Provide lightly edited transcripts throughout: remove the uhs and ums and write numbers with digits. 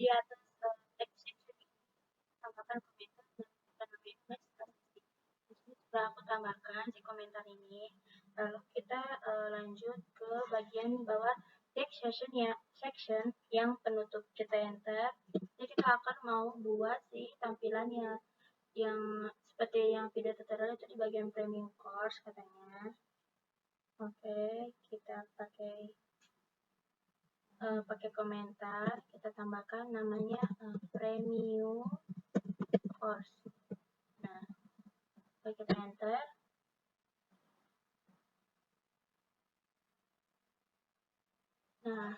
di atas text section ini tambahkan komentar dan kita namanya next statistik. Di sini sudah aku tambahkan si komentar ini. Lalu kita lanjut ke bagian bawah text section yang penutup. Kita enter. Jadi kita akan mau buat si tampilannya yang seperti yang video tutorial itu di bagian premium course katanya. Oke, kita pakai komentar, kita tambahkan namanya premium course. Nah, kita enter. Nah,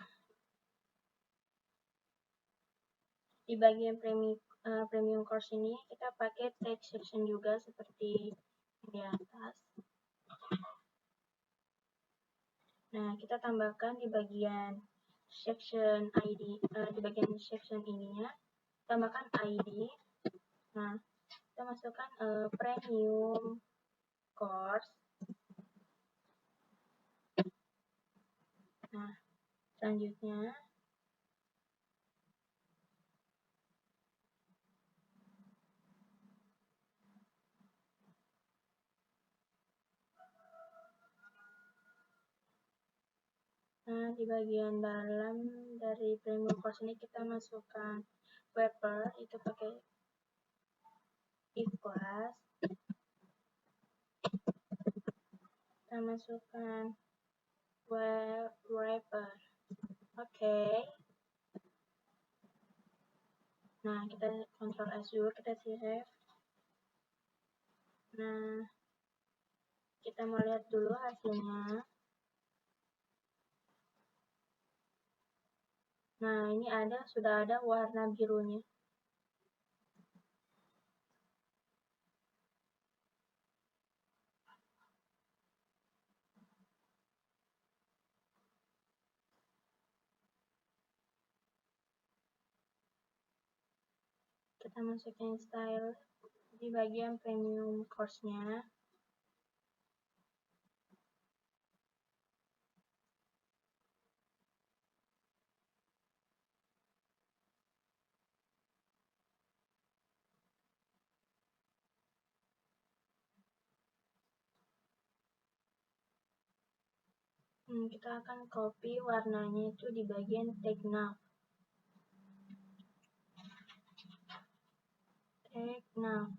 di bagian premium course ini kita pakai text section juga seperti di atas. Nah, kita tambahkan di bagian section ID, di bagian section ininya, tambahkan ID. Nah, kita masukkan premium course. Nah, selanjutnya di bagian dalam dari premium course ini kita masukkan wrapper, itu pakai ikhlas. Kita masukkan wrapper. Oke. Nah, kita Ctrl S dulu, kita save. Nah, kita mau lihat dulu hasilnya. Nah, ini sudah ada warna birunya. Kita masukin style di bagian premium course-nya. Kita akan copy warnanya itu di bagian tag now. Tag now.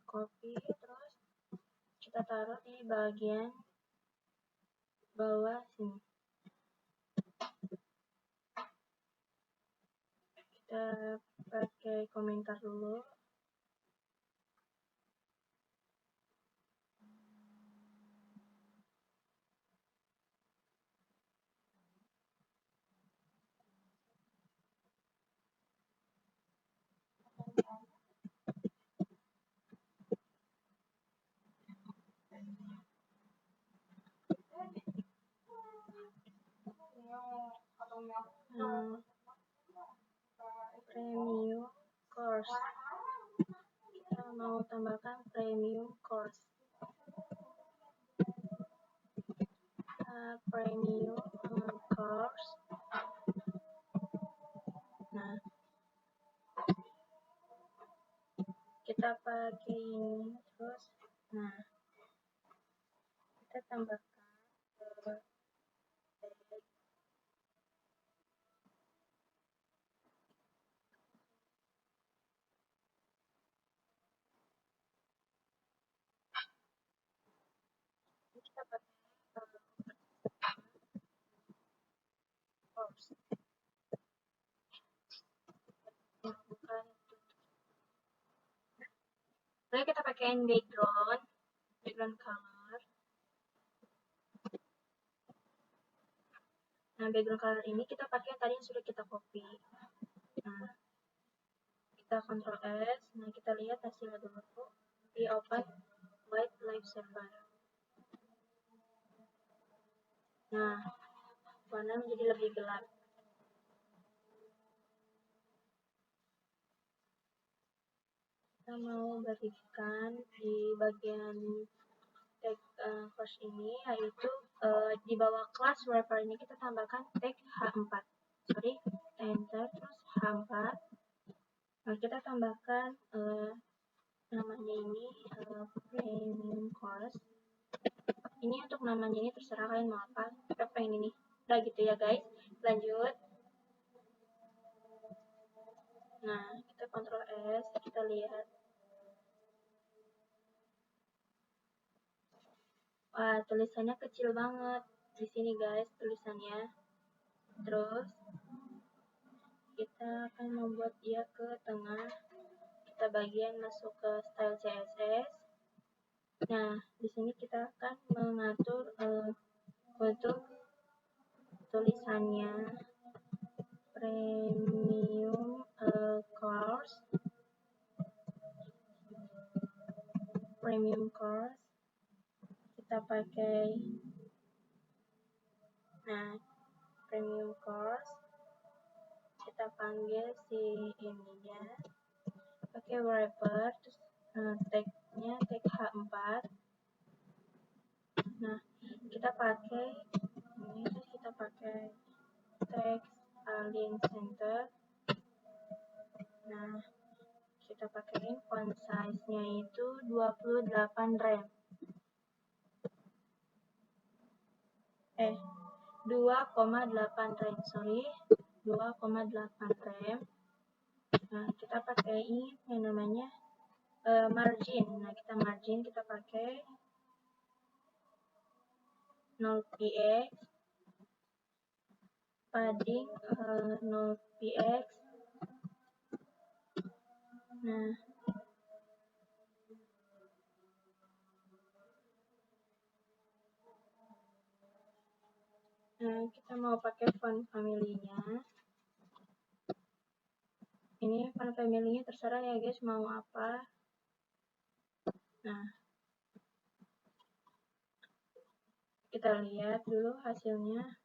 Copy, terus kita taruh di bagian bawah sini. Kita pakai komentar dulu. Premium course. Kita mau tambahkan premium course. Premium course. Nah, kita pakai ini terus. Nah, kita tambahkan kita pakai course. Bukan. Lalu kita pakaiin background color. Nah, background color ini kita pakai yang tadi yang sudah kita copy. Nah, kita Ctrl S. Nah, kita lihat hasilnya dulu. Di open white live server. Nah, warna menjadi lebih gelap. kita mau berikan di bagian tag course ini, yaitu di bawah kelas wrapper ini kita tambahkan tag H4. Sorry, enter terus H4. Nah, kita tambahkan namanya ini premium course. Ini untuk namanya ini terserah kalian mau apa. Kita pengen ini. Udah gitu ya guys. Lanjut. Nah, kita Ctrl S, kita lihat. Wah, tulisannya kecil banget di sini guys, tulisannya. Terus kita akan membuat dia ke tengah. Kita bagian masuk ke style CSS. Nah, di sini kita akan mengatur untuk tulisannya premium course. Premium course kita pakai, nah premium course kita panggil si ininya pakai wrapper, terus tagnya tag H4. Nah, kita pakai ini, terus kita pakai tag align center. Nah, kita pakai font size-nya itu 28 rem. 2,8 rem, sorry. 2,8 rem. Nah, kita pakai ini yang namanya margin. Nah, kita margin kita pakai 0px, padding 0px. Nah, kita mau pakai font family-nya. Ini font family-nya terserah ya guys mau apa. Nah, kita lihat dulu hasilnya.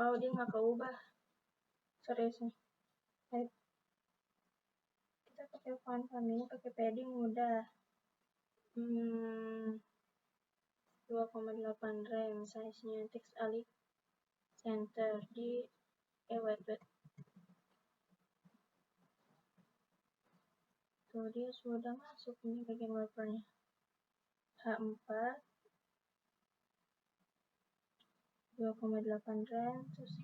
Oh, dia nggak keubah. Serius nih. Kita pakai font family, pakai padding udah. 2,8 rem, size-nya text align center di wait. Tuh, dia sudah masuk ini bagian wrappernya. H4 2,8 rem, terus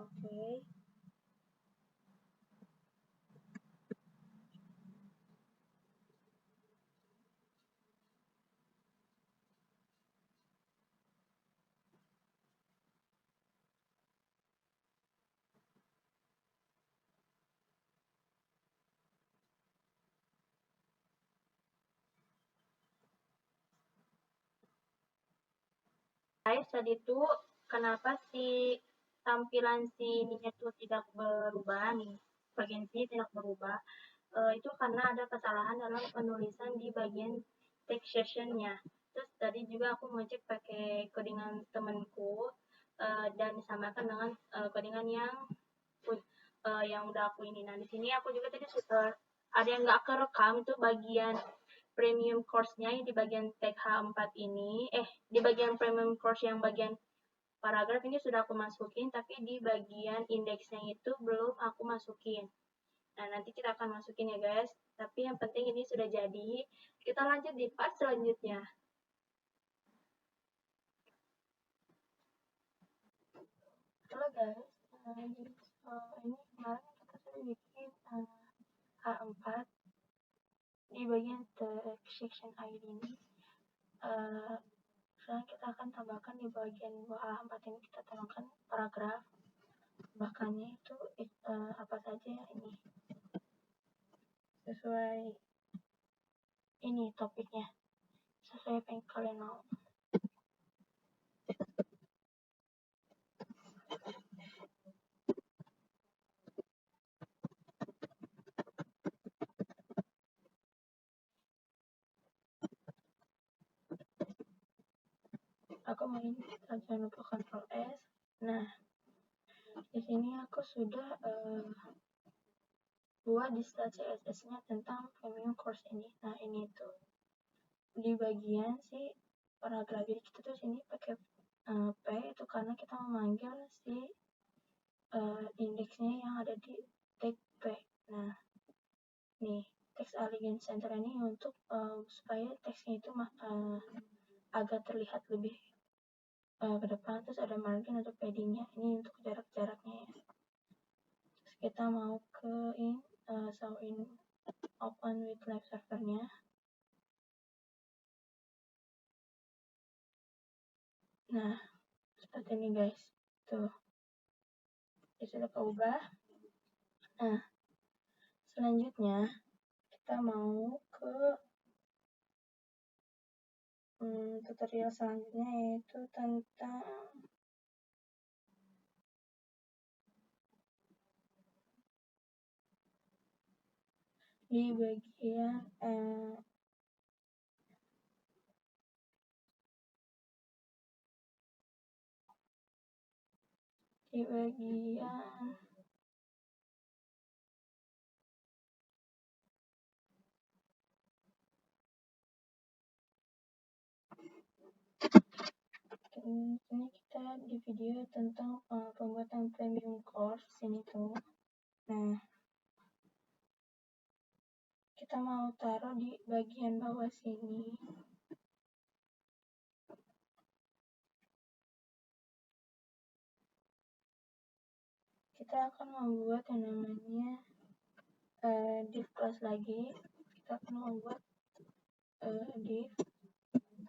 oke. Guys, tadi itu kenapa si tampilan si ininya tuh tidak berubah nih, bagian sini tidak berubah, itu karena ada kesalahan dalam penulisan di bagian text sessionnya. Terus tadi juga aku ngecek pakai codingan temanku dan disamakan dengan codingan yang udah aku ini. Nah, di sini aku juga tadi ada yang nggak kerekam itu bagian premium course-nya di bagian tag H4 ini, di bagian premium course yang bagian paragraf ini sudah aku masukin, tapi di bagian indeksnya itu belum aku masukin. Nah, nanti kita akan masukin ya guys, tapi yang penting ini sudah jadi. Kita lanjut di part selanjutnya. Halo guys, ini kemarin kita sudah bikin H4 di bagian text section ID ini. Sekarang kita akan tambahkan di bagian H4 ini, kita tambahkan paragraf, bahkannya itu apa saja ini sesuai ini topiknya, sesuai apa yang kalian mau. Aku mau ini, jangan lupa Ctrl S. Nah, Di sini aku sudah buat di style CSS-nya tentang premium course ini. Nah, ini tuh di bagian si paragraf, jadi kita tuh sini pakai P itu karena kita memanggil si indeksnya yang ada di tag P. Nah, nih text allegiance center ini untuk supaya teksnya itu agak terlihat lebih ke depan, terus ada margin atau paddingnya, ini untuk jarak-jaraknya ya. Terus kita mau ke show in open with live servernya. Nah, seperti ini guys, tuh dia sudah keubah. Nah, selanjutnya kita mau ke tutorial selanjutnya, yaitu tentang di bagian di bagian ini kita di video tentang pembuatan premium course ini tuh. Nah, kita mau taruh di bagian bawah sini. Kita akan membuat yang namanya div class lagi. Kita akan membuat div.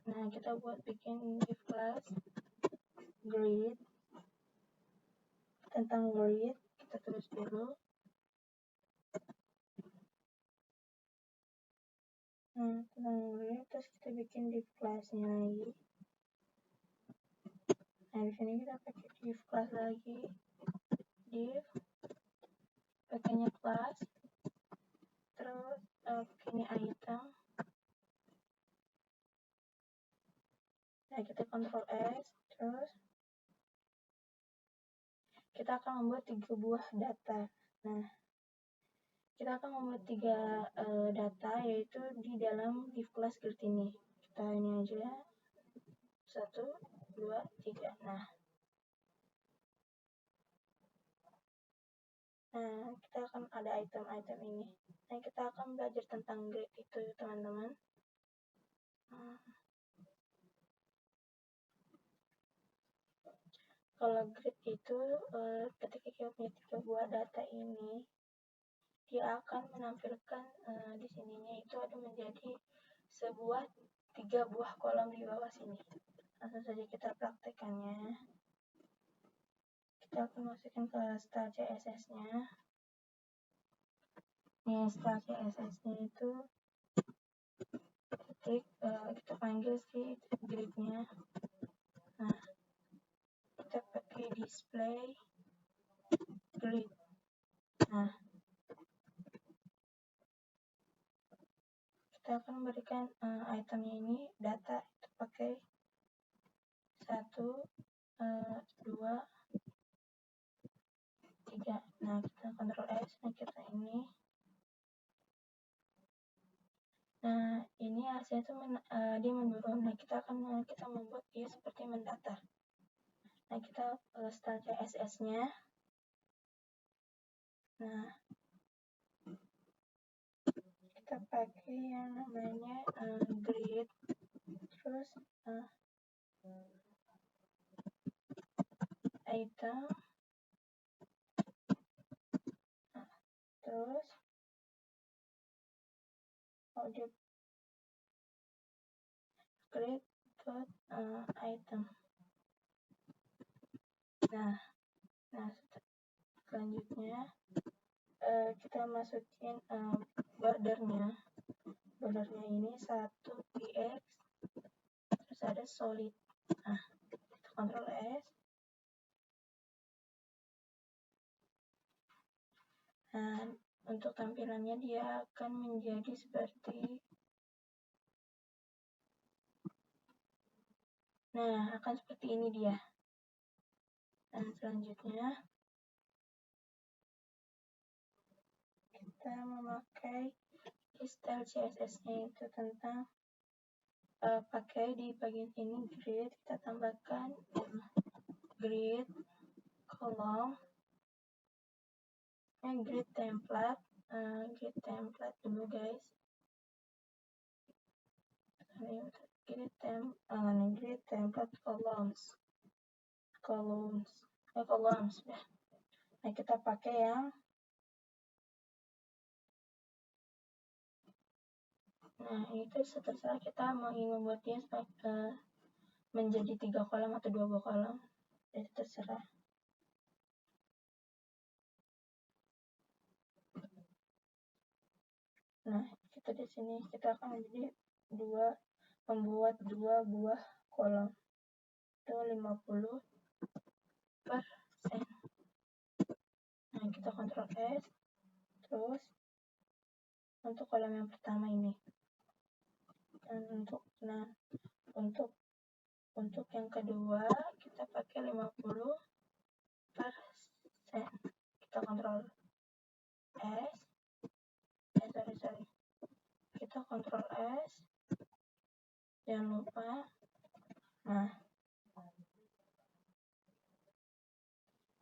Nah, kita bikin div class grid. Tentang grid kita tulis dulu. Nah, tentang grid, terus kita bikin div classnya lagi. Nah, di sini kita pakai div class lagi. Div pakainya class, terus pakainya item. Nah, kita Ctrl S, terus kita akan membuat 3 buah data. Nah, kita akan membuat 3 data, yaitu di dalam div class grid ini. Kita ini aja 1, 2, 3. Nah, kita akan ada item-item ini. Nah, kita akan belajar tentang grid itu, teman-teman. Kalau grid itu ketika kita punya 3 buah data ini, dia akan menampilkan di sininya itu ada menjadi sebuah 3 buah kolom di bawah sini. Langsung saja kita praktekannya. Kita akan masukkan ke style CSS-nya. Nih, style CSS-nya itu kita panggil si grid-nya. Nah, kita pakai display grid. Nah, kita akan memberikan itemnya ini data itu pakai 1, 2, 3. Nah, kita Ctrl S. Nah, kita ini. Nah, ini hasilnya itu dia menurun. Nah, kita membuat dia seperti mendatar. Nah, kita style CSS-nya. Nah, kita pakai yang namanya grid, terus item, terus object grid dot item. Nah, selanjutnya kita masukin bordernya. Bordernya ini 1 px, terus ada solid. Nah, kita Ctrl S. Nah, untuk tampilannya dia akan menjadi seperti, nah, akan seperti ini dia. Dan selanjutnya kita memakai style CSS-nya itu tentang pakai di bagian ini grid, kita tambahkan grid column, grid template dulu guys. Grid template columns ya. Nah, kita pakai yang itu terserah kita mau ingin membuatnya menjadi 3 kolom atau 2 buah kolom, itu terserah. Nah, kita di sini kita akan membuat 2 buah kolom. Itu 50%. Nah, kita Ctrl S. Terus untuk kolom yang pertama ini. Dan untuk yang kedua kita pakai 50%. Kita Ctrl S. Kita Ctrl S. Jangan lupa. Nah,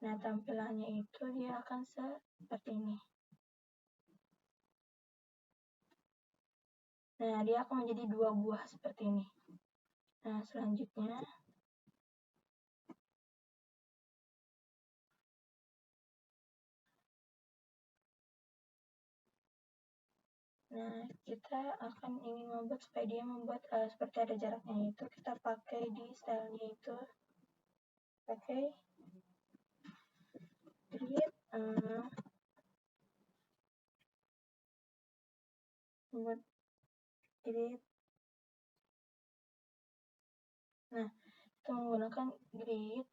tampilannya itu dia akan seperti ini. Nah, dia akan menjadi 2 buah seperti ini. Nah, selanjutnya kita akan ingin membuat supaya dia seperti ada jaraknya, itu kita pakai di stylenya itu pakai grid buat grid. Nah, kita menggunakan grid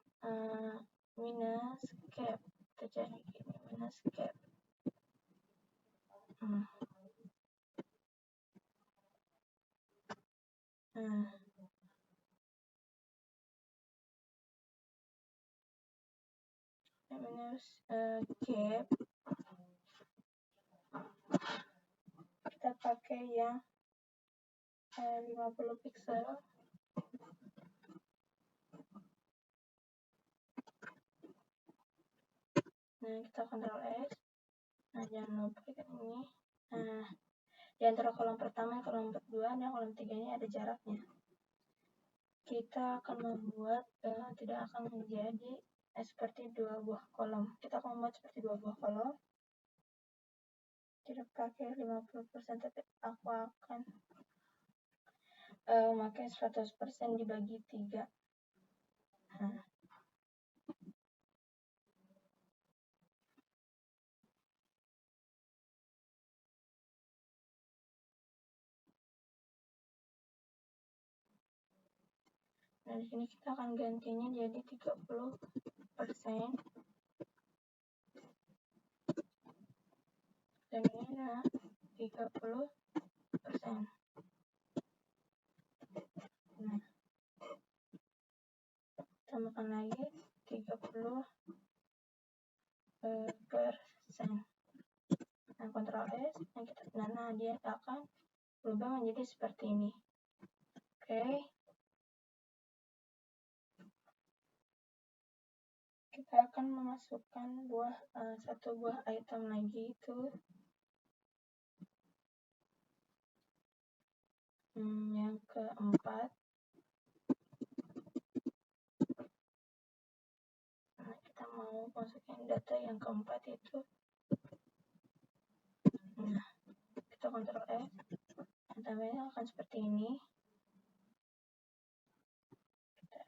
minus cap, kita cari gini minus cap. Minus cap, kita pakai yang 50 pixel. Nah, kita Ctrl S. Nah, jangan lupa ini. Nah, di antara kolom pertama dan kolom kedua dan kolom 3 ini ada jaraknya. Kita akan membuat tidak akan menjadi seperti 2 buah kolom. Kita akan membuat seperti 2 buah kolom. Tidak pakai 50%, tapi aku akan memakai 100% dibagi 3. Nah, di sini kita akan gantinya jadi 30%. Dan ini adalah 30%. Nah, tambahkan lagi 30%. Nah, Ctrl S. Nah, dia akan berubah menjadi seperti ini. Oke. Kita akan memasukkan satu buah item lagi, itu yang keempat. Nah, kita mau masukin data yang keempat itu. Nah, kita Ctrl S. Tampilannya akan seperti ini. Kita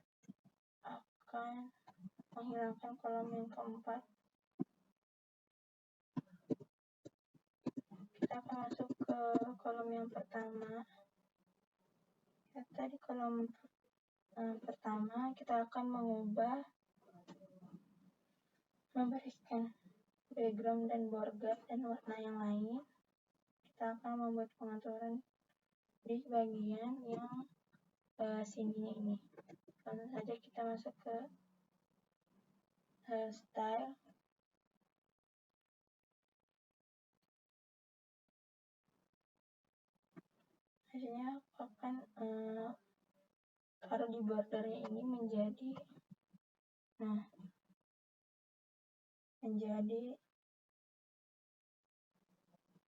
akan menghilangkan kolom yang keempat. Kita akan masuk ke kolom yang pertama. Di kolom pertama kita akan memberikan background dan border dan warna yang lain. Kita akan membuat pengaturan di bagian yang sininya ini. Langsung saja kita masuk ke style. Hasilnya aku akan taruh di bordernya ini menjadi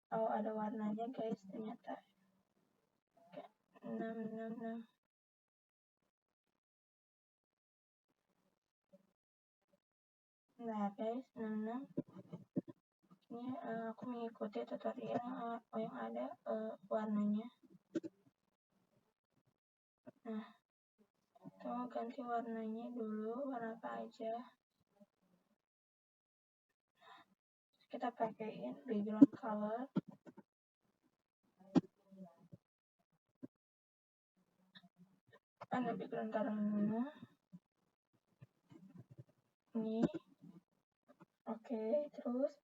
ada warnanya guys, ternyata 666. Nah guys, 66 ini aku mengikuti tutorial yang ada warnanya. Nah, kita mau ganti warnanya dulu, warna apa aja. Kita pakaiin background color. Ada background color-nya. Ini. Oke, terus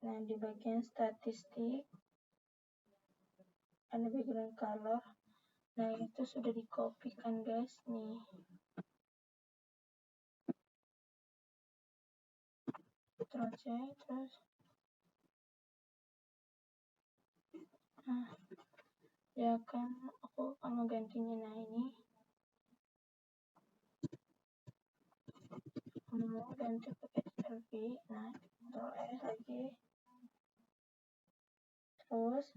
nah di bagian statistik ada background color. Nah, itu sudah dikopikan guys nih. Terus ya kan aku akan menggantinya. Nah, ini mau ganti pakai selfie. Nah, Ctrl S lagi. Terus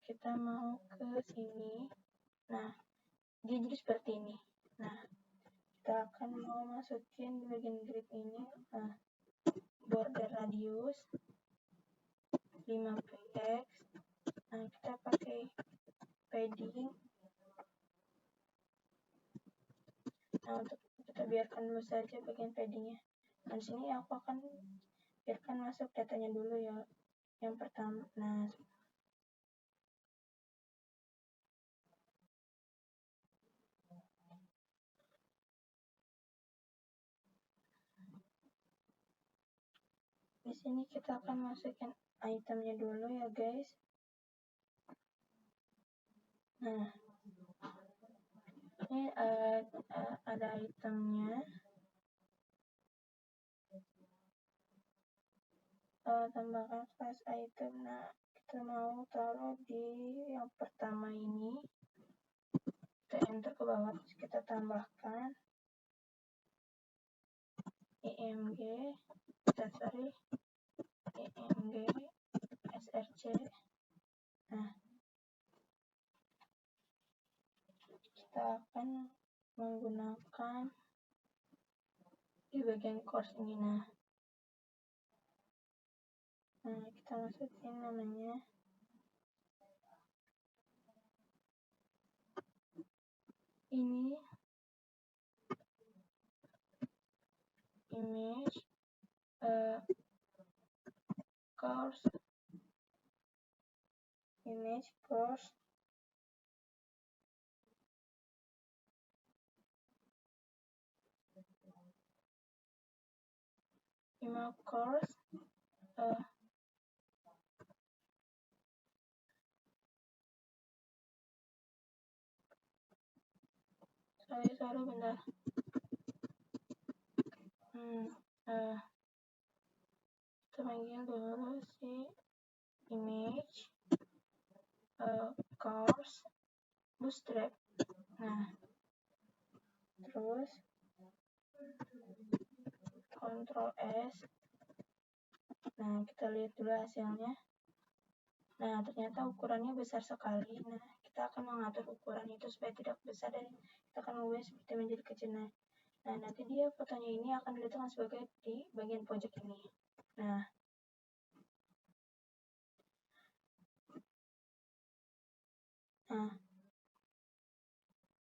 kita mau ke sini. Nah, dia jadi seperti ini. Nah, kita akan mau masukin di bagian grid ini border radius 5px. Nah, kita pakai padding. Nah, untuk kita biarkan dulu saja bagian paddingnya. Nah, di sini aku akan biarkan masuk datanya dulu ya. Yang pertama, nah di sini kita akan masukin itemnya dulu ya guys. Nah, ini ada itemnya. Tambahkan class item. Nah, kita mau taruh di yang pertama ini. Kita enter ke bawah, terus kita tambahkan EMG SRC. Nah, kita akan menggunakan di bagian course ini. Nah, kita masukin namanya ini image course image course sorry bentar. Kita panggil dulu si image course bootstrap. Nah, terus Ctrl S. Nah, kita lihat dulu hasilnya. Nah, ternyata ukurannya besar sekali. Nah, kita akan mengatur ukuran itu supaya tidak besar dan kita akan mengubah seperti menjadi kecil. Nah, nanti dia fotonya ini akan diletakkan sebagai di bagian pojok ini. Nah,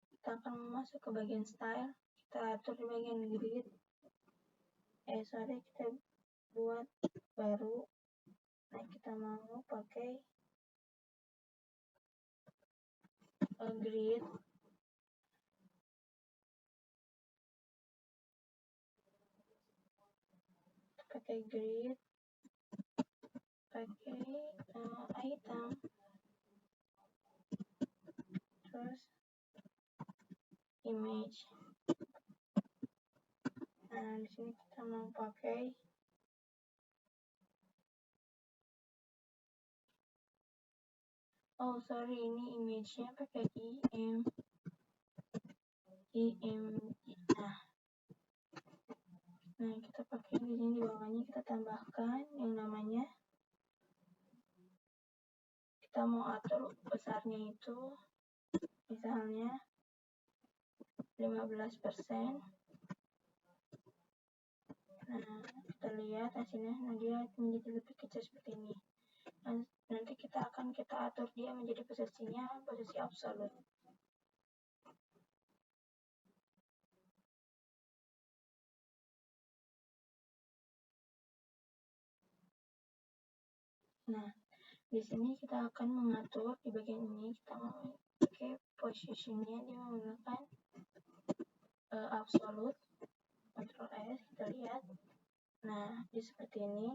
kita akan masuk ke bagian style. Kita atur di bagian grid. Kita buat baru. Nah, kita mau pakai grid. Pakai grid. Pakai item. Terus image. Nah, di sini kita mau pakai Oh sorry, ini image-nya pakai IM. Nah kita pakai di sini di bawahnya, kita tambahkan yang namanya, kita mau atur besarnya itu misalnya 15%. Nah kita lihat hasilnya, nah dia menjadi lebih kecil seperti ini. Nanti kita atur dia menjadi posisinya posisi absolut. Nah di sini kita akan mengatur di bagian ini, kita mau pakai positionnya, dia menggunakan absolut. Ctrl S, kita lihat. Nah di seperti ini.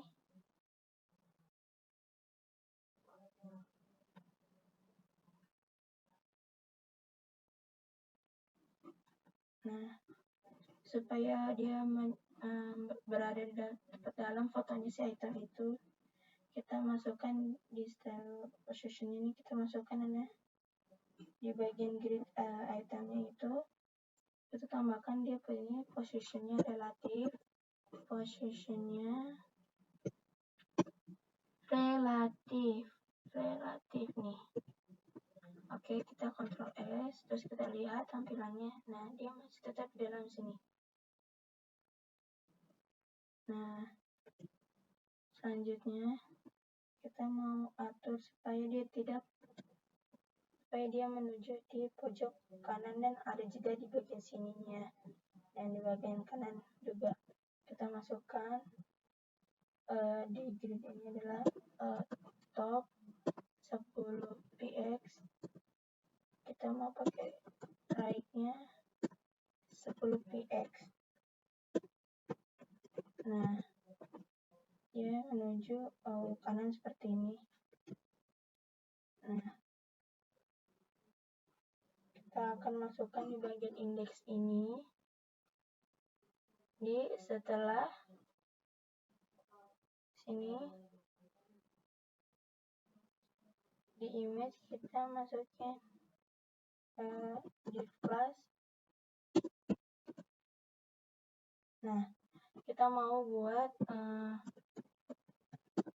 Nah supaya dia berada di dalam fotonya si item itu, kita masukkan di style position ini, kita masukkan di bagian grid itemnya itu, kita tambahkan dia punya positionnya relatif, relatif nih. Oke, kita Ctrl S, terus kita lihat tampilannya. Nah dia masih tetap di dalam sini. Nah selanjutnya kita mau atur supaya dia menuju di pojok kanan dan ada juga di bagian sininya, dan di bagian kanan juga kita masukkan di grid ini adalah top 10 px, kita mau pakai right-nya 10 px. Nah dia menuju kanan seperti ini. Nah kita akan masukkan di bagian indeks ini, di setelah sini di image kita masukin div class. Nah kita mau buat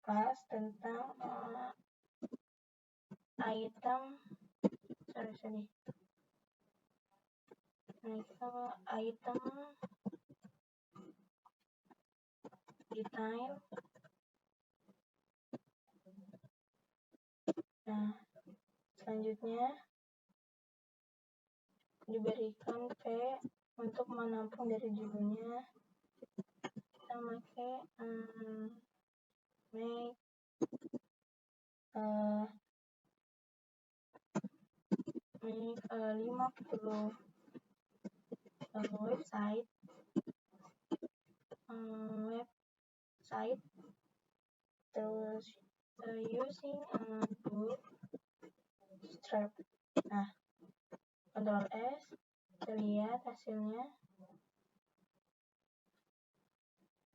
class tentang item, sorry. Nah kita mau item detail. Nah selanjutnya diberikan P untuk menampung dari judulnya, kita pakai make 50 website terus using bootstrap. Nah Ctrl S, kita lihat hasilnya.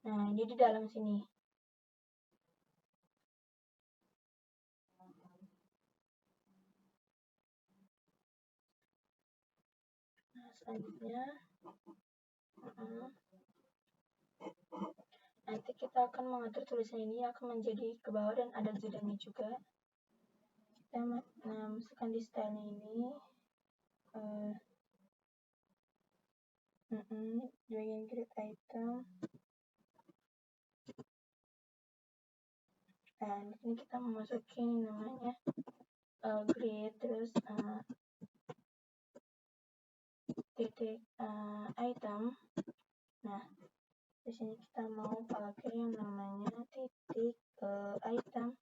Nah ini di dalam sini. Nah selanjutnya nanti kita akan mengatur tulisan ini akan menjadi ke bawah dan ada jedanya juga. Kita masukkan di style ini di bagian grid item. Nah di sini kita memasukin namanya grid, terus titik item. Nah di sini kita mau pakai yang namanya titik item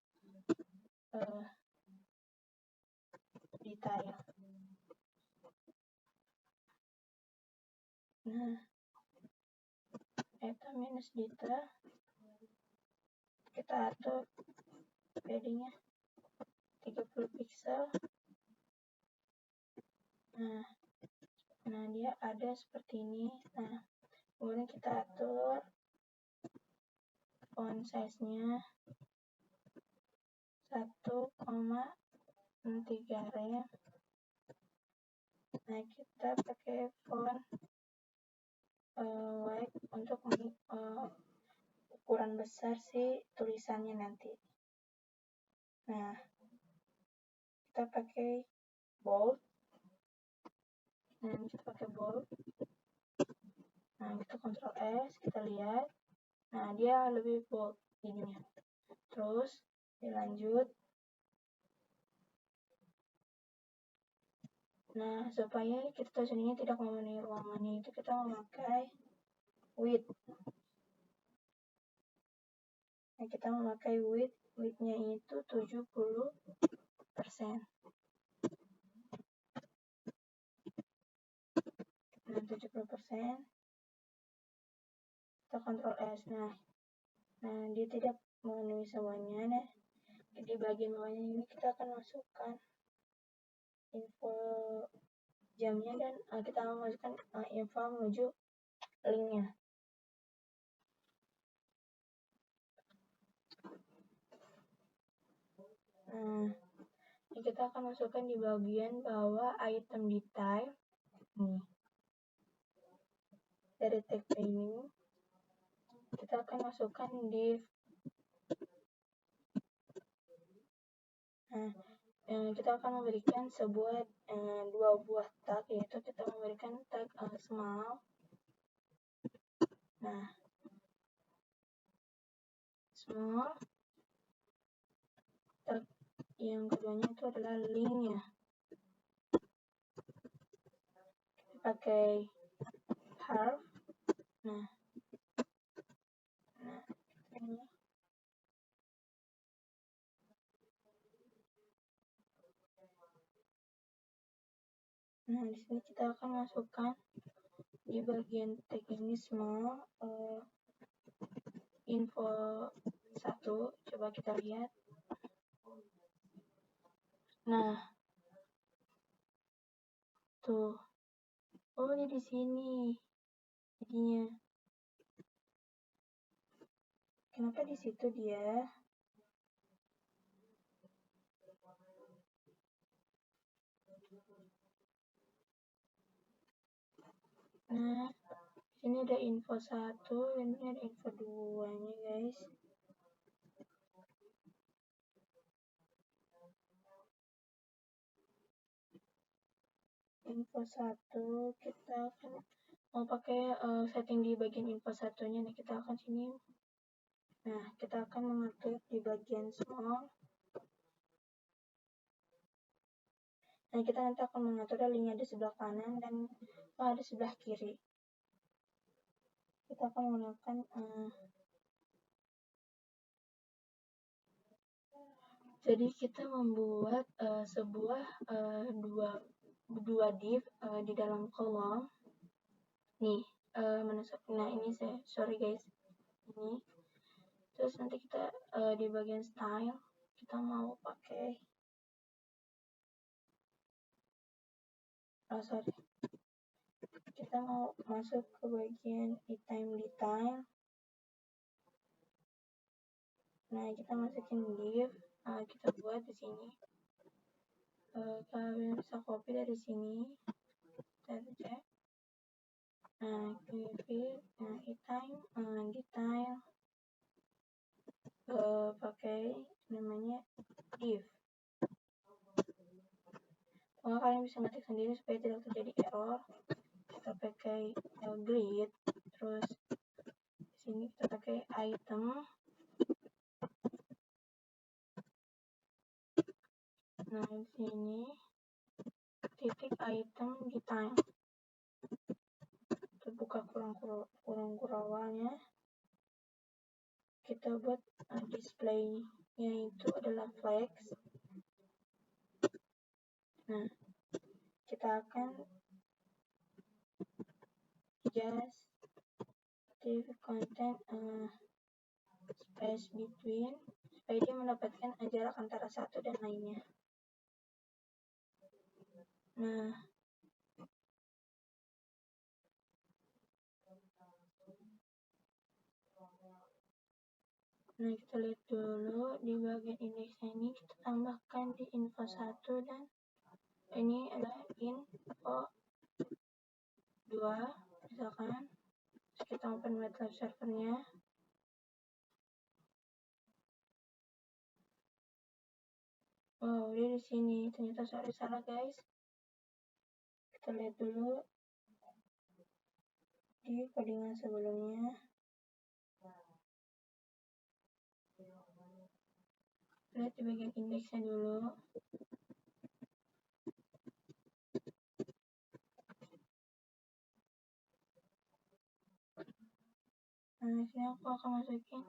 detail. Nah item minus detail, kita atur paddingnya 30 pixel. Nah dia ada seperti ini. Nah kemudian kita atur font size nya 1,5 3 rem. Nah, kita pakai font white untuk ukuran besar si tulisannya nanti. Nah, kita pakai bold. Nah, kita pakai bold. Nah, kita Ctrl S, kita lihat. Nah, dia lebih bold jadinya. Terus dilanjut. Nah, supaya kita tulisannya tidak memenuhi ruangannya, itu kita memakai width. Nah, kita memakai width-nya itu 70%. Nah, 70%. Kita Ctrl S. Nah, dia tidak memenuhi semuanya. Nah, di bagian bawahnya ini kita akan masukkan info jamnya dan kita memasukkan info menuju linknya. Nah, ini kita akan masukkan di bagian bawah item detail. Nih, dari tag ini kita akan masukkan div. Nah, kita akan memberikan dua buah tag, yaitu kita memberikan tag small. Nah, small. Tag yang keduanya itu adalah linknya. Kita pakai half. Nah, ini. Nah, di sini kita akan masukkan di bagian tag ini small info 1. Coba kita lihat. Nah, tuh. Oh, ini di sini. Jadinya. Kenapa di situ dia? Nah, ini ada info 1 dan ini ada info 2-nya, guys. Info 1 kita akan mau pakai setting di bagian info 1-nya. Nah, kita akan sini. Nah, kita akan mengatur di bagian small. Nah, kita nanti akan mengatur linknya di sebelah kanan dan di sebelah kiri. Kita akan menggunakan jadi kita membuat sebuah dua div di dalam kolom. Nih, nah ini sorry guys, ini. Terus nanti kita di bagian style kita mau pakai kita mau masuk ke bagian item detail. Nah, kita masukin div, kita buat di sini. Kalian bisa copy dari sini. Kita cek. Nah, item detail. Pakai namanya div. Kalian bisa ngetik sendiri supaya tidak terjadi error. Kita pakai grid, terus di sini kita pakai item. Nah, di sini titik item detail. Terbuka kurung kurawalnya. Kita buat display-nya itu adalah flex. Nah, kita akan just give content space between supaya dia mendapatkan jarak antara satu dan lainnya. Nah, kita lihat dulu di bagian indeksnya ini, kita tambahkan di info 1 dan ini adalah info 2 misalkan. Terus kita open MATLAB servernya. Wow, dia di sini. Ternyata salah guys. Kita lihat dulu di codingan sebelumnya. Lihat di bagian indeksnya dulu. Nah, sini aku akan masukin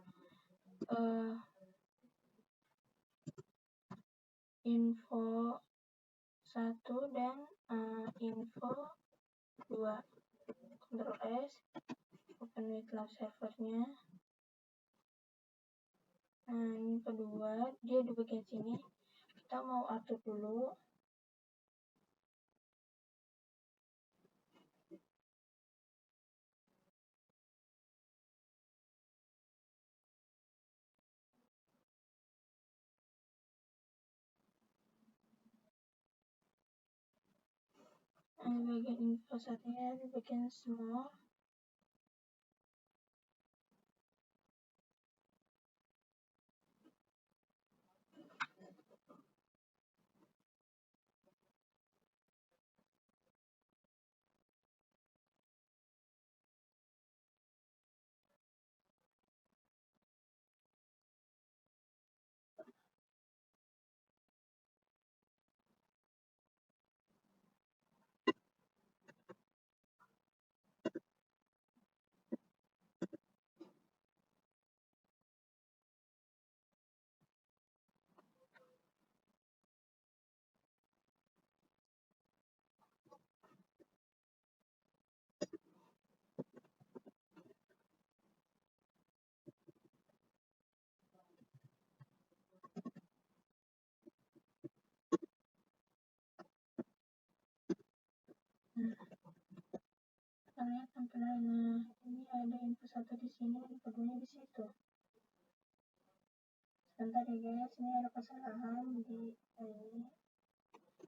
info 1 dan info 2. Ctrl S, open MATLAB servernya. Nah, ini kedua, dia di bagian sini. Kita mau atur dulu. Nah, di bagian info satunya di bagian small. Nah, kita lihat tampilannya. Ini ada info 1 di sini, info 2 di situ. Sebentar ya guys, ini ada kesalahan di ini.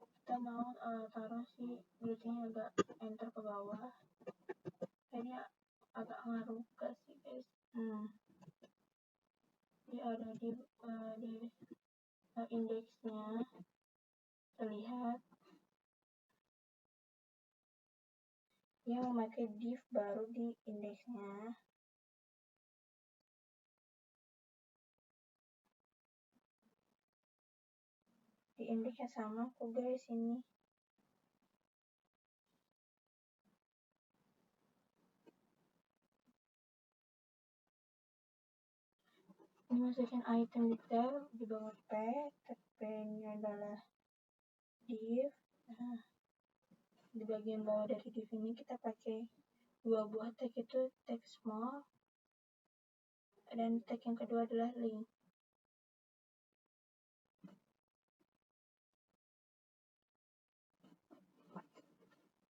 Kita mau taruh si greetingnya agak enter ke bawah. Jadi agak ngaruh ke sih guys. Dia ada di indeksnya. Terlihat dia memakai div baru di indeksnya. Di indeksnya sama kok guys ini. Ini masukin item detail di bawah tag nya adalah div. Nah, di bagian bawah dari div ini kita pakai dua buah tag, itu tag small dan tag yang kedua adalah link.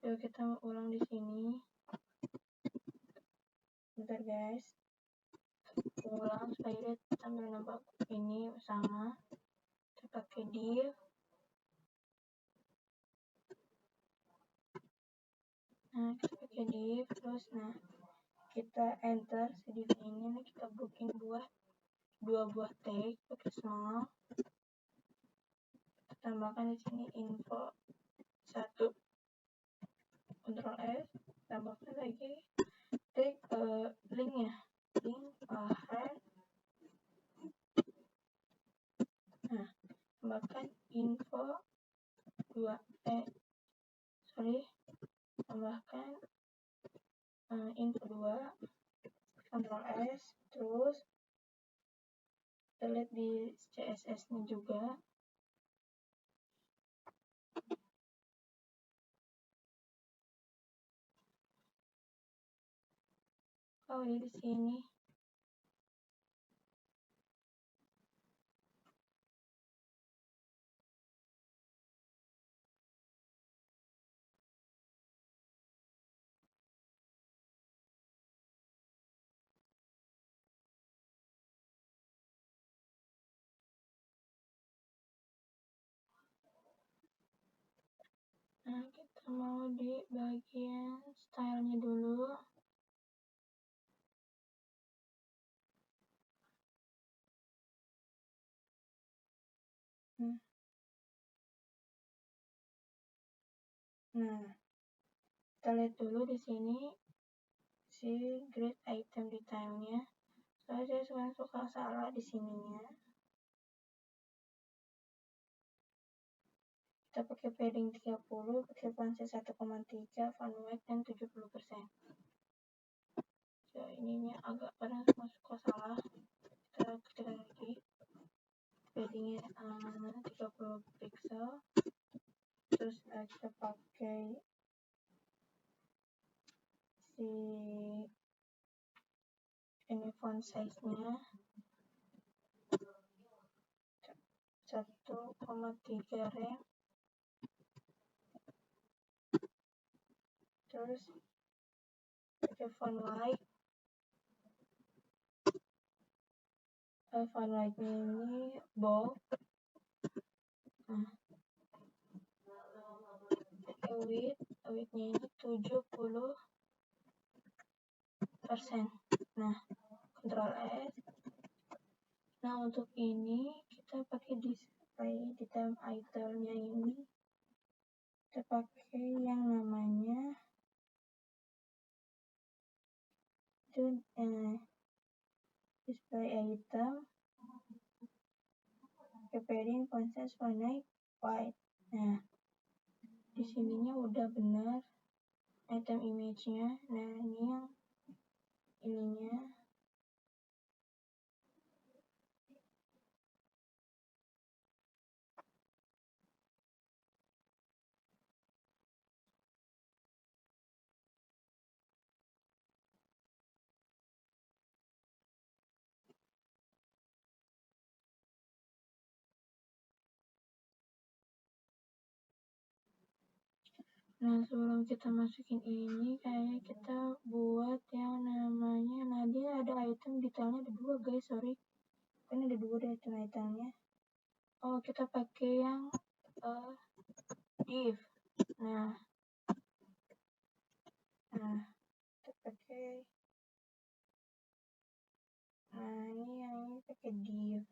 Yuk kita ulang di sini. Bentar guys. Ulang supaya lihat tampilan bagus. Ini sama. Kita pakai div. Nah, kita pakai div terus kita enter si div ini. Nah, kita bikin dua buah tag pakai small. Kita tambahkan di sini info 1. Ctrl S, tambahkan lagi tag linknya, link head. Nah, tambahkan info 2, tambahkan info 2, Ctrl S, terus kita lihat di CSS nya juga. Oh, ini di sini. kita mau di bagian stylenya dulu. Nah, kita lihat dulu di sini si grade item detailnya. Soalnya saya suka salah di sininya. Kita pakai padding 30, pakai panel 1,3, font weight dan 70%. So, ininya agak kadang suka salah. Kita ketikkan lagi. Paddingnya 30 pixel. Terus kita pakai si ini font size-nya 1,3 rem. Terus pakai font light. Font light-nya ini bold. Nah, width-nya ini 70%. Nah, Ctrl S. Nah, untuk ini kita pakai display detail itemnya ini. Kita pakai yang namanya itu display item, padding, font size, font height, white. Nah, di sininya udah benar item image-nya. Nah, ini yang ininya. Nah, sebelum kita masukin ini, kayaknya kita buat yang namanya, nah dia ada item detailnya ada 2 guys, sorry. Kan ada 2 deh item-itemnya. Oh, kita pakai yang div. Nah, kita pakai, nah ini yang ini pakai div.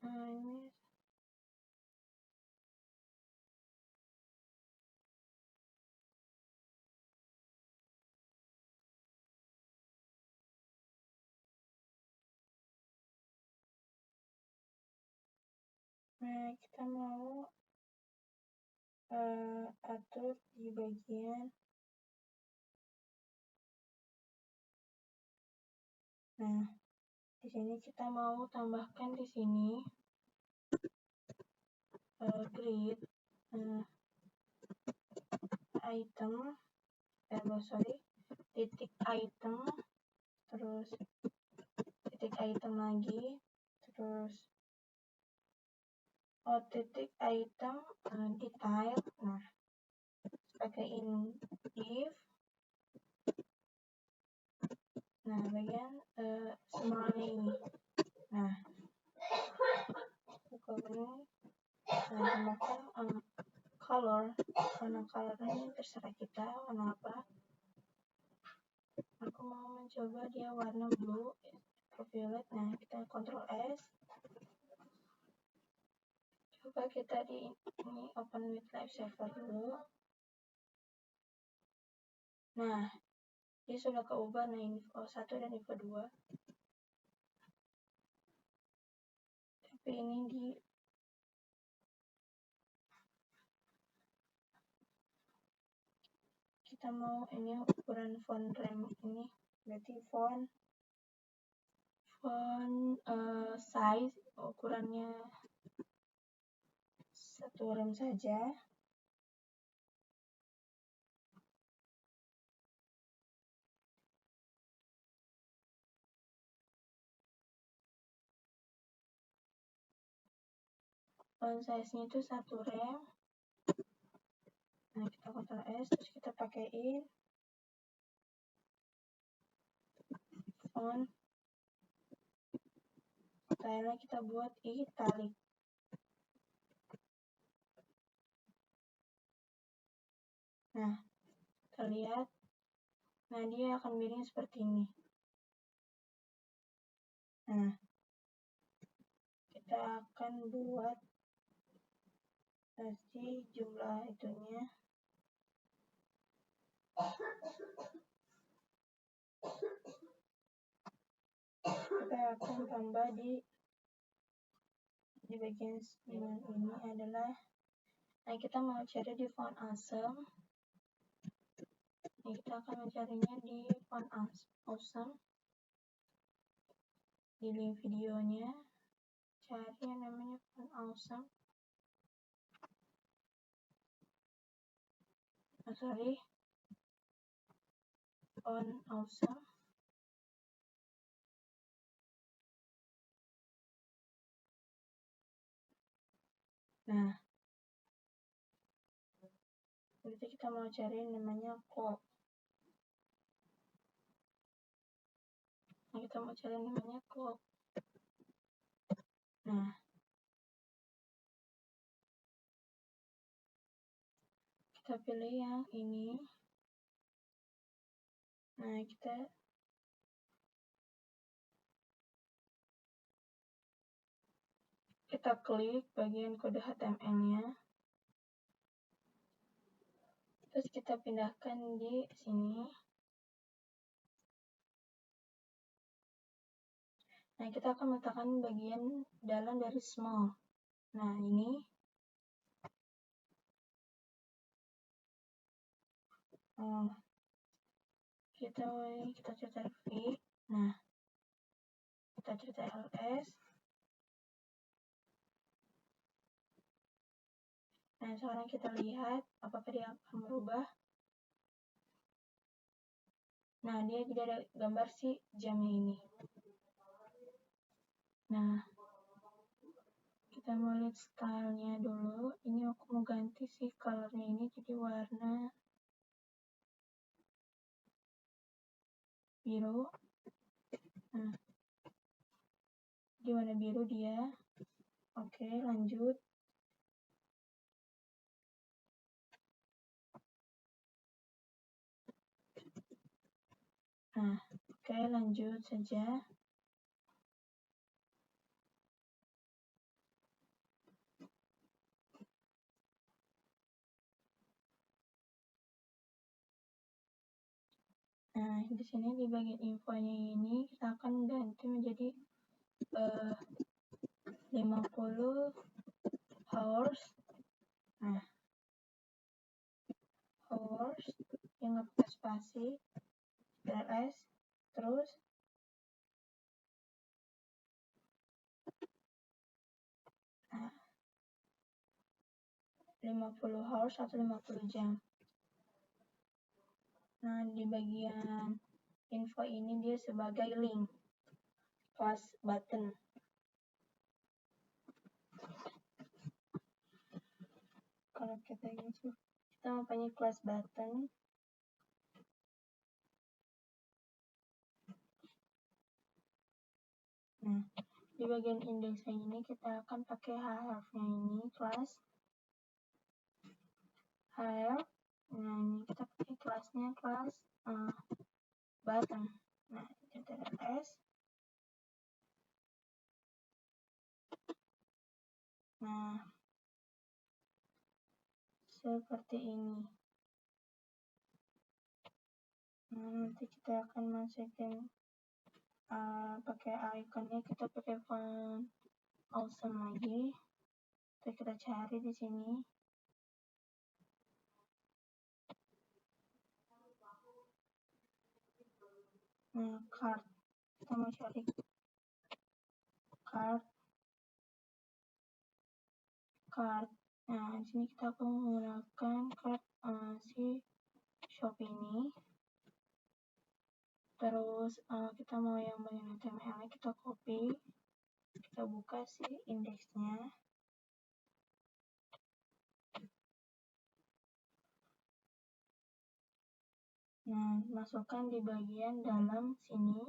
Nah, ini nah, kita mau atur di bagian, nah di sini kita mau tambahkan di sini grid item, titik item, terus titik item lagi, terus titik item detail. Nah, pakaiin div. Nah, bagian semuanya ini. Nah, buka ini. Nah, tambahkan color. Warna colornya ini terserah kita warna apa. Aku mau mencoba dia warna blue, violet. Nah, kita Ctrl S. Coba kita di ini open with live server dulu. Nah, dia sudah keubah. Nah, info 1 dan info 2. Tapi ini di kita mau ini ukuran font rem ini, berarti font size ukurannya 1 rem saja. Font size-nya itu 1 rem. Nah, kita Ctrl S, terus kita pakai pakein font style kita buat italic. Nah, terlihat, nah dia akan miring seperti ini. Nah, kita akan buat pasti jumlah itunya. Kita akan tambah di bagian ini adalah, nah kita mau cari di font awesome. Nah, kita akan mencarinya di font awesome. Di link videonya cari yang namanya font awesome. Font awesome. Nah, berarti kita mau cari namanya clock. Nah, kita mau cari namanya clock. Nah, kita pilih yang ini. Nah, kita klik bagian kode HTML-nya. Terus kita pindahkan di sini. Nah, kita akan meletakkan bagian dalam dari small. Nah, ini. Kita cetak V. Nah, kita cetak LS. Nah, sekarang kita lihat apakah dia akan berubah. Nah, dia tidak ada gambar si jamnya ini. Nah, kita mau lihat stylenya dulu. Ini aku mau ganti si colornya ini jadi warna biru. Nah, di warna biru dia. Oke, lanjut. Nah, oke, lanjut saja. Nah, di sini di bagian infonya ini kita akan ganti menjadi 50 hours. Nah, hours yang nggak pakai spasi, ls, terus nah, 50 hours atau 50 jam. Nah, di bagian info ini dia sebagai link plus button. Kalau kita gitu, kita mempunyai class button. Nah, di bagian indeksnya ini kita akan pakai href-nya ini class href. Nah, ini kita pakai kelasnya kelas button. Nah, ls. Nah, seperti ini. Nah, nanti kita akan masukin pakai ikonnya, kita pakai font awesome lagi. Terus kita cari di sini. Nah, card. Kita mau cari card. Nah, di sini kita akan menggunakan card si shop ini. Terus kita mau yang bagian HTML kita copy, kita buka si indeksnya. Nah, masukkan di bagian dalam sini.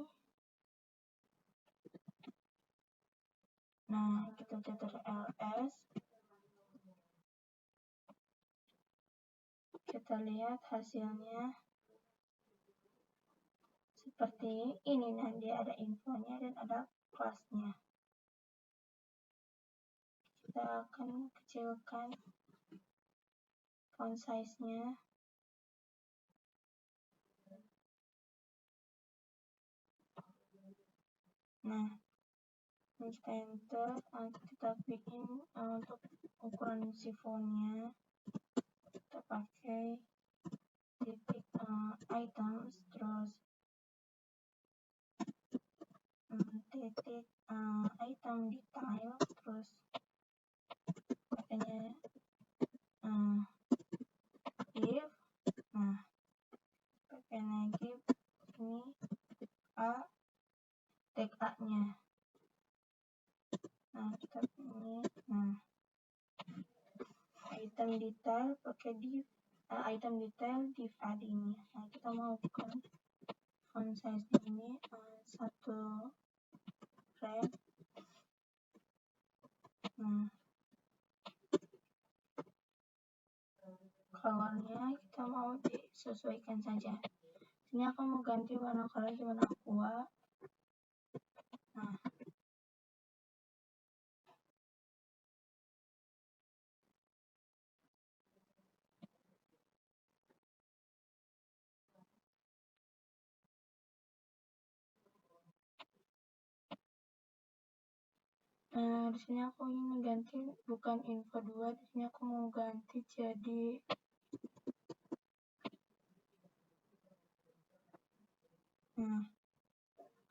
Nah, kita cetak ls. Kita lihat hasilnya seperti ini. Nah, dia ada infonya dan ada kelasnya. Kita akan kecilkan font size-nya. Nah, ini kita enter, kita bikin untuk ukuran si fontnya, kita pakai titik items, terus titik item detail, terus pakainya if. Nah, pakai lagi ini tag A-nya. Nah, kita pilih item detail pakai div item detail div add ini. Nah, kita mau bukan font size ini 1 rem. Nah, colornya kita mau disesuaikan saja. Ini aku mau ganti warna color di warna aqua. Nah, di sini aku ingin ganti bukan info 2, di sini aku mau ganti jadi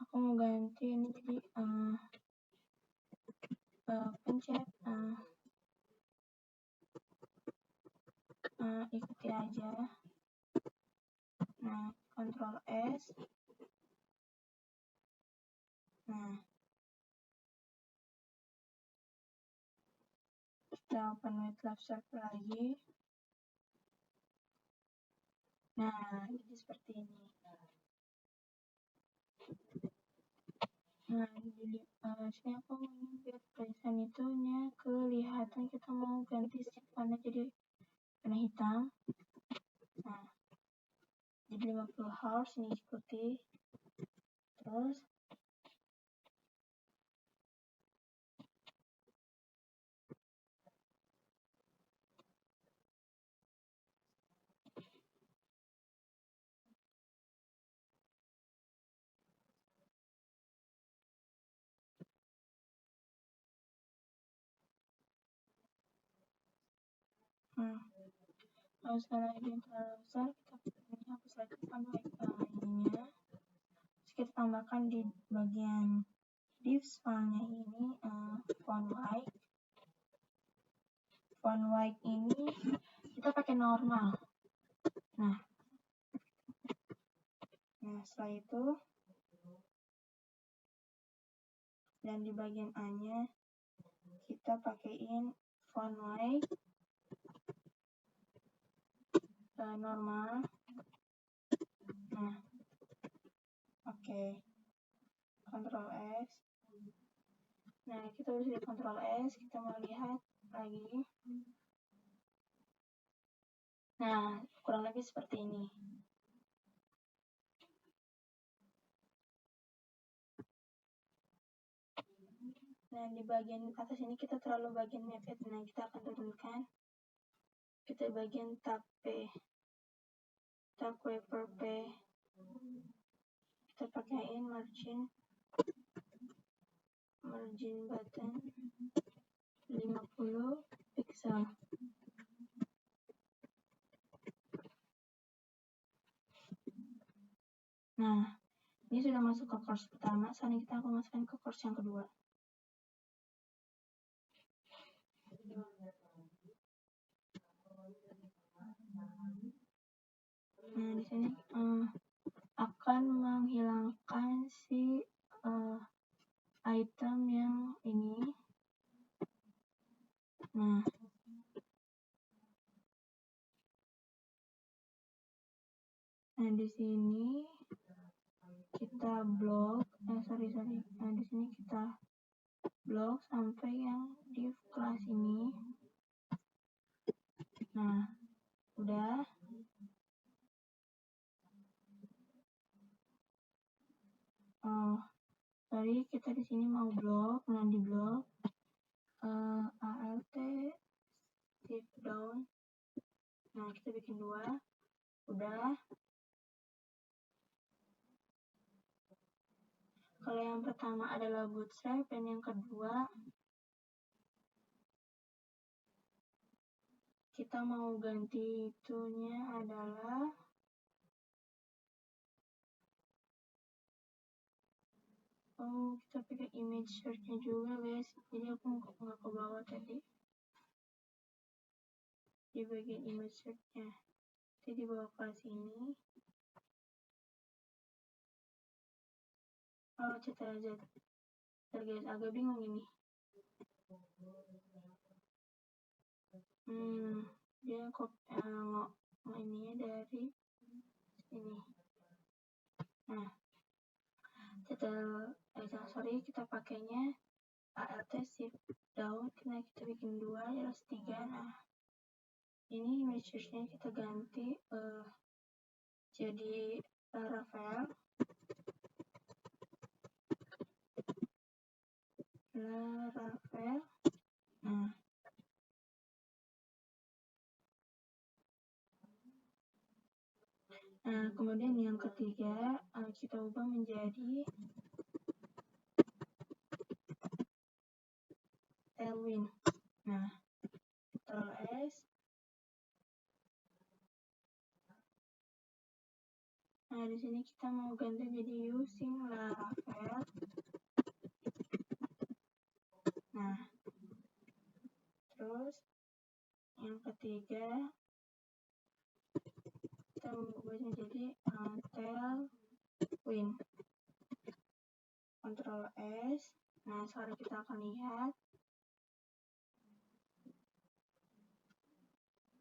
aku mau ganti ini jadi pencet ikuti aja. Nah, Ctrl S. Nah, kita open with lab server lagi. Nah, jadi seperti ini. Nah, jadi sini aku ingin biar tulisan itunya kelihatan, kita mau ganti warna jadi warna hitam. Nah, jadi 50 Hz ini ikuti. Terus kalau sekarang ini terlalu besar, kita hapus lagi font ininya. Terus kita tambahkan di bagian div filenya ini font white ini kita pakai normal. Nah, setelah itu dan di bagian A-nya kita pakaiin font white normal. Nah, oke. Ctrl S. Nah, kita bisa di Ctrl S, kita mau lihat lagi. Nah, kurang lebih seperti ini. Nah, di bagian atas ini kita terlalu bagian method. Nah, kita akan turunkan. Kita bagian tab P. Tab paper P. Kita pakaiin margin button 50 pixel. Nah, ini sudah masuk ke course pertama. Sekarang kita akan masukkan ke course yang kedua. Nah, di sini akan menghilangkan si item yang ini. Nah, Nah, di sini kita blok, Nah, di sini kita blok sampai yang div kelas ini. Nah, udah. Oh, sorry, kita di sini mau blok. Nah, di blok alt step down. Nah, kita bikin 2. Udah. Kalau yang pertama adalah bootstrap dan yang kedua kita mau ganti itunya adalah kita pakai image search-nya juga, guys. Jadi aku nggak ke bawah tadi di bagian image search-nya. Jadi di bawah kelas ini. Cetar aja. Guys, agak bingung ini. Dia ininya dari sini. Nah, kita pakainya alt shift down, kita bikin 2 jelas 3. Nah, ini image search-nya kita ganti jadi Laravel. Nah, kemudian yang ketiga kita ubah menjadi Tailwind. Nah, Ctrl S. Nah, di sini kita mau ganti jadi using Laravel. Nah, terus yang ketiga kita ubahnya jadi Tailwind. Ctrl S. Nah, sekarang kita akan lihat.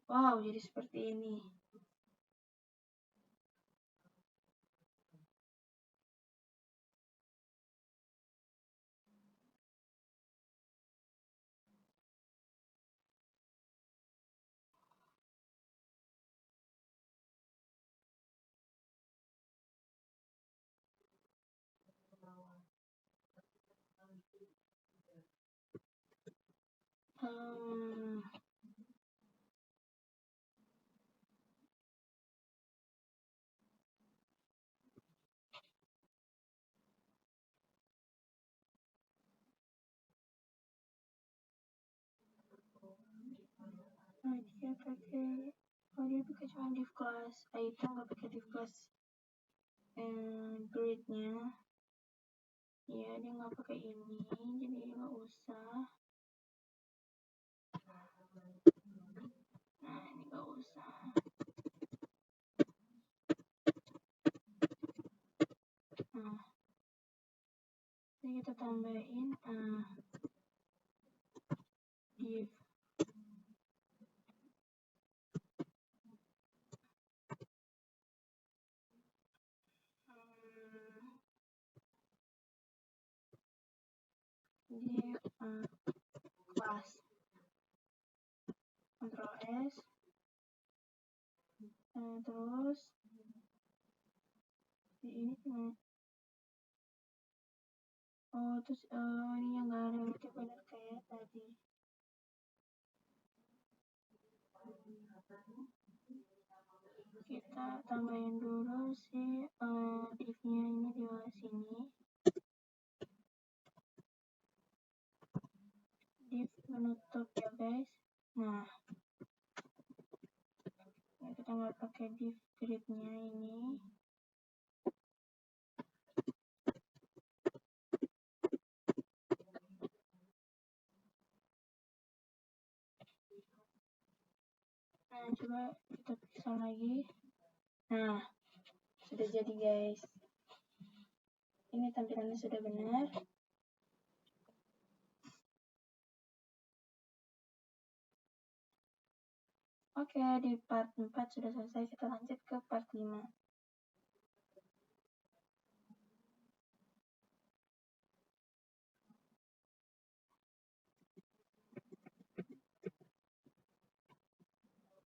Wow, jadi seperti ini. Dia pakai cuma div class item, nggak pakai div class grid-nya. Ya, dia nggak pakai ini, jadi nggak usah. Nah, ini nggak usah. Nah, ini kita tambahin div. Div class. Ctrl S. Terus ini cuma terus ini yang nggak relatif benar kayak tadi. Kita tambahin dulu si div-nya ini di bawah sini. Div menutup ya, guys. Nah, kita nggak pakai div grid-nya ini. Nah, coba kita periksa lagi. Nah, sudah jadi, guys. Ini tampilannya sudah benar. Oke, di part 4 sudah selesai. Kita lanjut ke part 5.